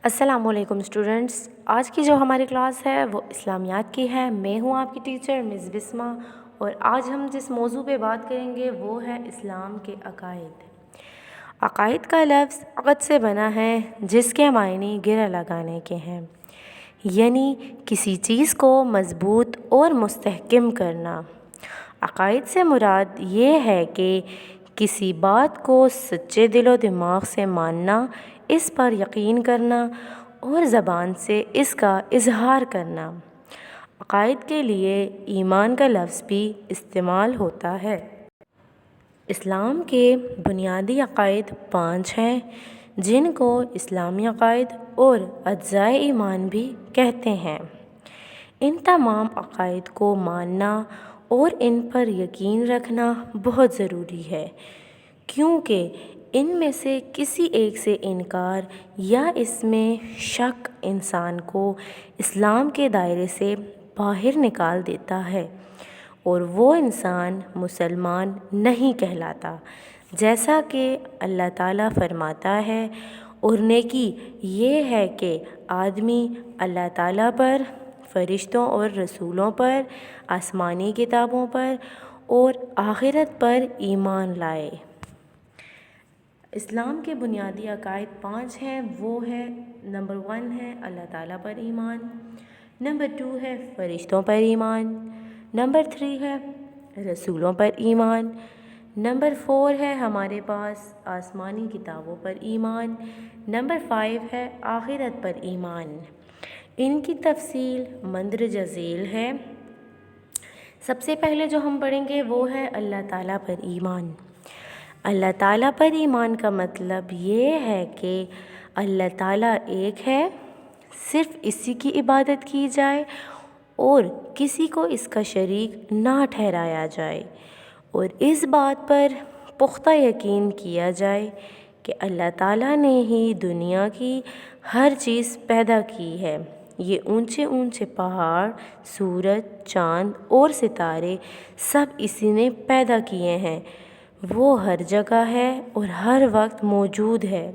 السلام علیکم اسٹوڈنٹس، آج کی جو ہماری کلاس ہے وہ اسلامیات کی ہے۔ میں ہوں آپ کی ٹیچر مس بسمہ، اور آج ہم جس موضوع پہ بات کریں گے وہ ہے اسلام کے عقائد۔ عقائد کا لفظ عقد سے بنا ہے، جس کے معنی گرہ لگانے کے ہیں، یعنی کسی چیز کو مضبوط اور مستحکم کرنا۔ عقائد سے مراد یہ ہے کہ کسی بات کو سچے دل و دماغ سے ماننا، اس پر یقین کرنا اور زبان سے اس کا اظہار کرنا۔ عقائد کے لیے ایمان کا لفظ بھی استعمال ہوتا ہے۔ اسلام کے بنیادی عقائد 5 ہیں، جن کو اسلامی عقائد اور اجزائے ایمان بھی کہتے ہیں۔ ان تمام عقائد کو ماننا اور ان پر یقین رکھنا بہت ضروری ہے، کیونکہ ان میں سے کسی ایک سے انکار یا اس میں شک انسان کو اسلام کے دائرے سے باہر نکال دیتا ہے اور وہ انسان مسلمان نہیں کہلاتا۔ جیسا کہ اللہ تعالیٰ فرماتا ہے، اور نیکی یہ ہے کہ آدمی اللہ تعالیٰ پر، فرشتوں اور رسولوں پر، آسمانی کتابوں پر اور آخرت پر ایمان لائے۔ اسلام کے بنیادی عقائد 5 ہیں، وہ ہے نمبر 1 ہے اللہ تعالیٰ پر ایمان، نمبر 2 ہے فرشتوں پر ایمان، نمبر 3 ہے رسولوں پر ایمان، نمبر 4 ہے ہمارے پاس آسمانی کتابوں پر ایمان، نمبر 5 ہے آخرت پر ایمان۔ ان کی تفصیل مندرجہ ذیل ہے۔ سب سے پہلے جو ہم پڑھیں گے وہ ہے اللہ تعالیٰ پر ایمان۔ اللہ تعالیٰ پر ایمان کا مطلب یہ ہے کہ اللہ تعالیٰ ایک ہے، صرف اسی کی عبادت کی جائے اور کسی کو اس کا شریک نہ ٹھہرایا جائے، اور اس بات پر پختہ یقین کیا جائے کہ اللہ تعالیٰ نے ہی دنیا کی ہر چیز پیدا کی ہے۔ یہ اونچے اونچے پہاڑ، سورج، چاند اور ستارے سب اسی نے پیدا کیے ہیں۔ وہ ہر جگہ ہے اور ہر وقت موجود ہے۔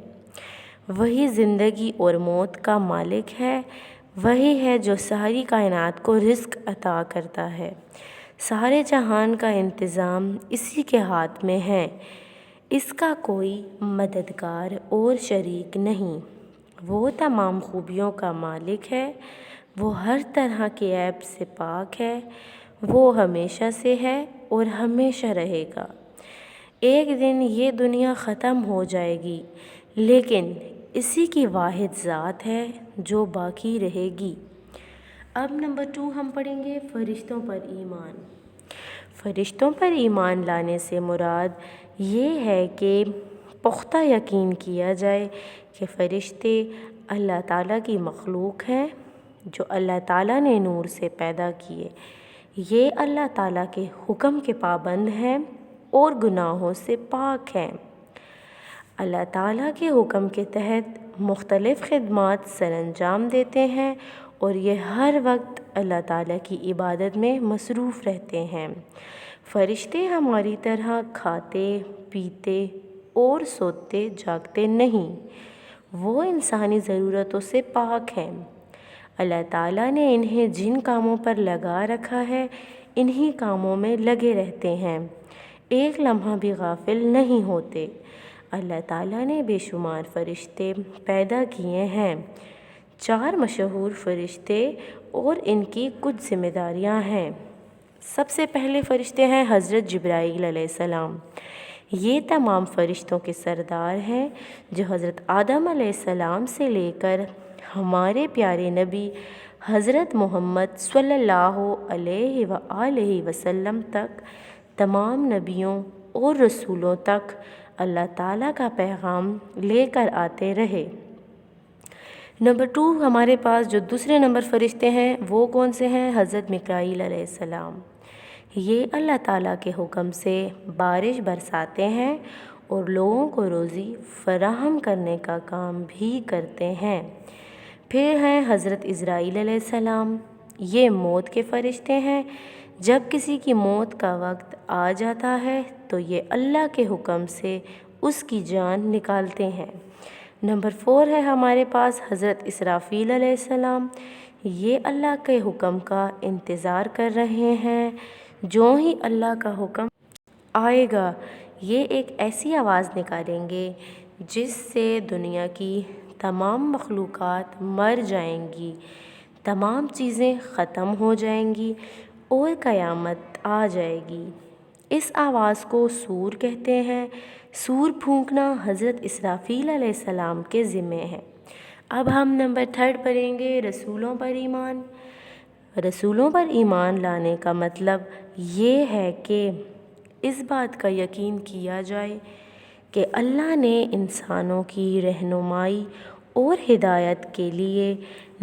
وہی زندگی اور موت کا مالک ہے۔ وہی ہے جو ساری کائنات کو رزق عطا کرتا ہے۔ سارے جہان کا انتظام اسی کے ہاتھ میں ہے۔ اس کا کوئی مددگار اور شریک نہیں۔ وہ تمام خوبیوں کا مالک ہے۔ وہ ہر طرح کے عیب سے پاک ہے۔ وہ ہمیشہ سے ہے اور ہمیشہ رہے گا۔ ایک دن یہ دنیا ختم ہو جائے گی، لیکن اسی کی واحد ذات ہے جو باقی رہے گی۔ اب نمبر 2 ہم پڑھیں گے فرشتوں پر ایمان۔ فرشتوں پر ایمان لانے سے مراد یہ ہے کہ پختہ یقین کیا جائے کہ فرشتے اللہ تعالیٰ کی مخلوق ہیں، جو اللہ تعالیٰ نے نور سے پیدا کیے۔ یہ اللہ تعالیٰ کے حکم کے پابند ہیں اور گناہوں سے پاک ہیں۔ اللہ تعالیٰ کے حکم کے تحت مختلف خدمات سر انجام دیتے ہیں اور یہ ہر وقت اللہ تعالیٰ کی عبادت میں مصروف رہتے ہیں۔ فرشتے ہماری طرح کھاتے، پیتے اور سوتے جاگتے نہیں۔ وہ انسانی ضرورتوں سے پاک ہیں۔ اللہ تعالیٰ نے انہیں جن کاموں پر لگا رکھا ہے، انہی کاموں میں لگے رہتے ہیں، ایک لمحہ بھی غافل نہیں ہوتے۔ اللہ تعالیٰ نے بے شمار فرشتے پیدا کیے ہیں۔ 4 مشہور فرشتے اور ان کی کچھ ذمہ داریاں ہیں۔ سب سے پہلے فرشتے ہیں حضرت جبرائیل علیہ السلام۔ یہ تمام فرشتوں کے سردار ہیں، جو حضرت آدم علیہ السلام سے لے کر ہمارے پیارے نبی حضرت محمد صلی اللہ علیہ وآلہ وسلم تک، تمام نبیوں اور رسولوں تک اللہ تعالیٰ کا پیغام لے کر آتے رہے۔ نمبر 2 ہمارے پاس جو دوسرے نمبر فرشتے ہیں وہ کون سے ہیں؟ حضرت میکائیل علیہ السلام۔ یہ اللہ تعالیٰ کے حکم سے بارش برساتے ہیں اور لوگوں کو روزی فراہم کرنے کا کام بھی کرتے ہیں۔ پھر ہیں حضرت عزرائیل علیہ السلام۔ یہ موت کے فرشتے ہیں۔ جب کسی کی موت کا وقت آ جاتا ہے تو یہ اللہ کے حکم سے اس کی جان نکالتے ہیں۔ نمبر 4 ہے ہمارے پاس حضرت اسرافیل علیہ السلام۔ یہ اللہ کے حکم کا انتظار کر رہے ہیں۔ جو ہی اللہ کا حکم آئے گا یہ ایک ایسی آواز نکالیں گے جس سے دنیا کی تمام مخلوقات مر جائیں گی، تمام چیزیں ختم ہو جائیں گی اور قیامت آ جائے گی۔ اس آواز کو سور کہتے ہیں۔ سور پھونکنا حضرت اسرافیل علیہ السلام کے ذمے ہے۔ اب ہم نمبر 3 پڑھیں گے، رسولوں پر ایمان۔ رسولوں پر ایمان لانے کا مطلب یہ ہے کہ اس بات کا یقین کیا جائے کہ اللہ نے انسانوں کی رہنمائی اور ہدایت کے لیے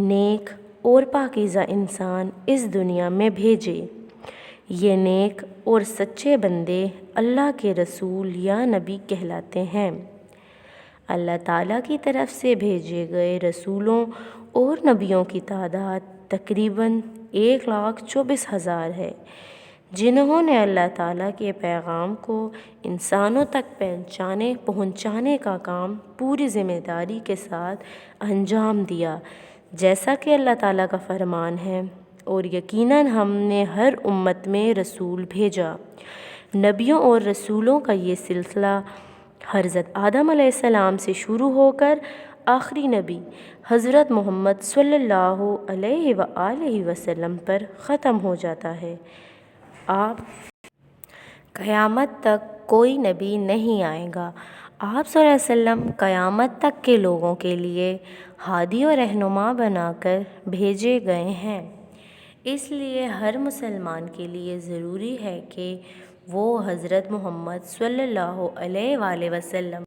نیک اور پاکیزہ انسان اس دنیا میں بھیجے۔ یہ نیک اور سچے بندے اللہ کے رسول یا نبی کہلاتے ہیں۔ اللہ تعالیٰ کی طرف سے بھیجے گئے رسولوں اور نبیوں کی تعداد تقریباً 1,24,000 ہے، جنہوں نے اللہ تعالیٰ کے پیغام کو انسانوں تک پہنچانے کا کام پوری ذمہ داری کے ساتھ انجام دیا، جیسا کہ اللہ تعالیٰ کا فرمان ہے، اور یقیناً ہم نے ہر امت میں رسول بھیجا۔ نبیوں اور رسولوں کا یہ سلسلہ حضرت آدم علیہ السلام سے شروع ہو کر آخری نبی حضرت محمد صلی اللہ علیہ وآلہ وسلم پر ختم ہو جاتا ہے۔ قیامت تک کوئی نبی نہیں آئے گا۔ آپ صلی اللہ علیہ وسلم قیامت تک کے لوگوں کے لیے ہادی و رہنما بنا کر بھیجے گئے ہیں۔ اس لیے ہر مسلمان کے لیے ضروری ہے کہ وہ حضرت محمد صلی اللہ علیہ وآلہ وسلم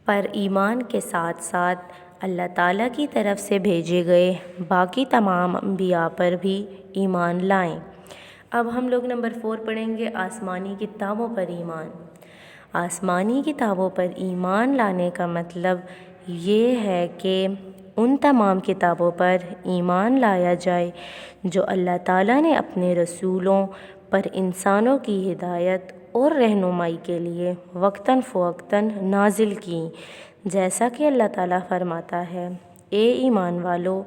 پر ایمان کے ساتھ ساتھ اللہ تعالیٰ کی طرف سے بھیجے گئے باقی تمام انبیاء پر بھی ایمان لائیں۔ اب ہم لوگ نمبر 4 پڑھیں گے، آسمانی کتابوں پر ایمان۔ آسمانی کتابوں پر ایمان لانے کا مطلب یہ ہے کہ ان تمام کتابوں پر ایمان لایا جائے جو اللہ تعالیٰ نے اپنے رسولوں پر انسانوں کی ہدایت اور رہنمائی کے لیے وقتاً فوقتاً نازل کیں، جیسا کہ اللہ تعالیٰ فرماتا ہے، اے ایمان والو،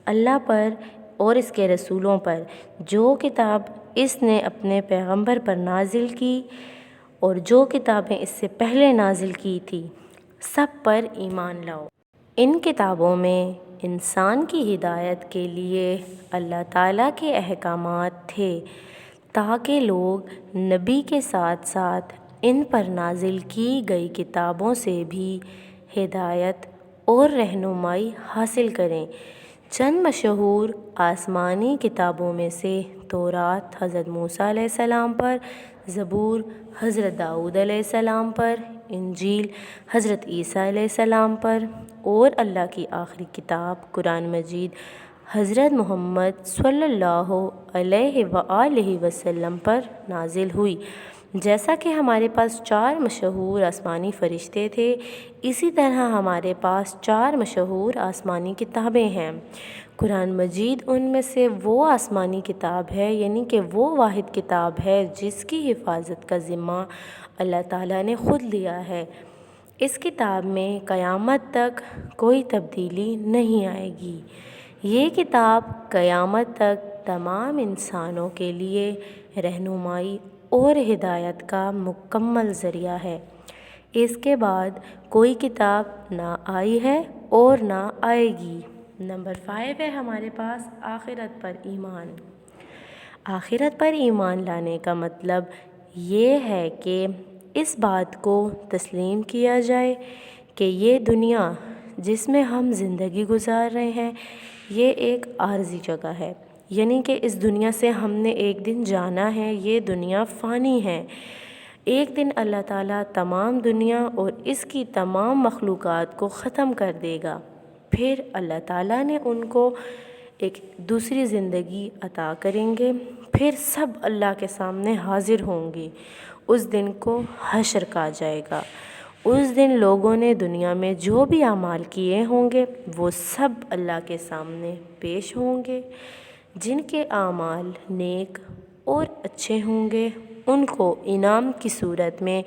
اللہ پر اور اس کے رسولوں پر جو کتاب اس نے اپنے پیغمبر پر نازل کی اور جو کتابیں اس سے پہلے نازل کی تھی سب پر ایمان لاؤ۔ ان کتابوں میں انسان کی ہدایت کے لیے اللہ تعالیٰ کے احکامات تھے تاکہ لوگ نبی کے ساتھ ساتھ ان پر نازل کی گئی کتابوں سے بھی ہدایت اور رہنمائی حاصل کریں۔ چند مشہور آسمانی کتابوں میں سے تورات حضرت موسیٰ علیہ السلام پر، زبور حضرت داؤد علیہ السلام پر، انجیل حضرت عیسیٰ علیہ السلام پر، اور اللہ کی آخری کتاب قرآن مجید حضرت محمد صلی اللہ علیہ وآلہ وسلم پر نازل ہوئی۔ جیسا کہ ہمارے پاس 4 مشہور آسمانی فرشتے تھے، اسی طرح ہمارے پاس 4 مشہور آسمانی کتابیں ہیں۔ قرآن مجید ان میں سے وہ آسمانی کتاب ہے، یعنی کہ وہ واحد کتاب ہے جس کی حفاظت کا ذمہ اللہ تعالیٰ نے خود لیا ہے۔ اس کتاب میں قیامت تک کوئی تبدیلی نہیں آئے گی۔ یہ کتاب قیامت تک تمام انسانوں کے لیے رہنمائی اور ہدایت کا مکمل ذریعہ ہے۔ اس کے بعد کوئی کتاب نہ آئی ہے اور نہ آئے گی۔ نمبر 5 ہے ہمارے پاس آخرت پر ایمان۔ آخرت پر ایمان لانے کا مطلب یہ ہے کہ اس بات کو تسلیم کیا جائے کہ یہ دنیا جس میں ہم زندگی گزار رہے ہیں یہ ایک عارضی جگہ ہے، یعنی کہ اس دنیا سے ہم نے ایک دن جانا ہے، یہ دنیا فانی ہے۔ ایک دن اللہ تعالیٰ تمام دنیا اور اس کی تمام مخلوقات کو ختم کر دے گا، پھر اللہ تعالیٰ نے ان کو ایک دوسری زندگی عطا کریں گے، پھر سب اللہ کے سامنے حاضر ہوں گے۔ اس دن کو حشر کہا جائے گا۔ اس دن لوگوں نے دنیا میں جو بھی اعمال کیے ہوں گے وہ سب اللہ کے سامنے پیش ہوں گے۔ جن کے اعمال نیک اور اچھے ہوں گے ان کو انعام کی صورت میں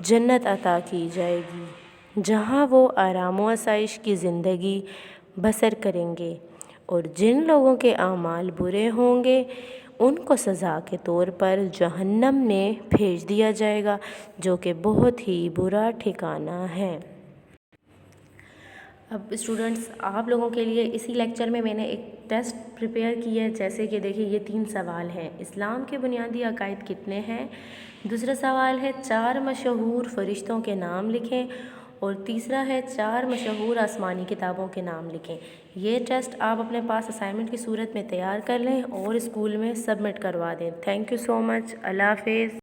جنت عطا کی جائے گی، جہاں وہ آرام و آسائش کی زندگی بسر کریں گے، اور جن لوگوں کے اعمال برے ہوں گے ان کو سزا کے طور پر جہنم میں بھیج دیا جائے گا، جو کہ بہت ہی برا ٹھکانہ ہے۔ اب اسٹوڈنٹس آپ لوگوں کے لیے اسی لیکچر میں نے ایک ٹیسٹ پریپیئر کی ہے، جیسے کہ دیکھیے یہ 3 سوال ہیں۔ اسلام کے بنیادی عقائد کتنے ہیں؟ دوسرا سوال ہے 4 مشہور فرشتوں کے نام لکھیں، اور تیسرا ہے 4 مشہور آسمانی کتابوں کے نام لکھیں۔ یہ ٹیسٹ آپ اپنے پاس اسائنمنٹ کی صورت میں تیار کر لیں اور اسکول میں سبمٹ کروا دیں۔ تھینک یو سو مچ۔ اللہ حافظ۔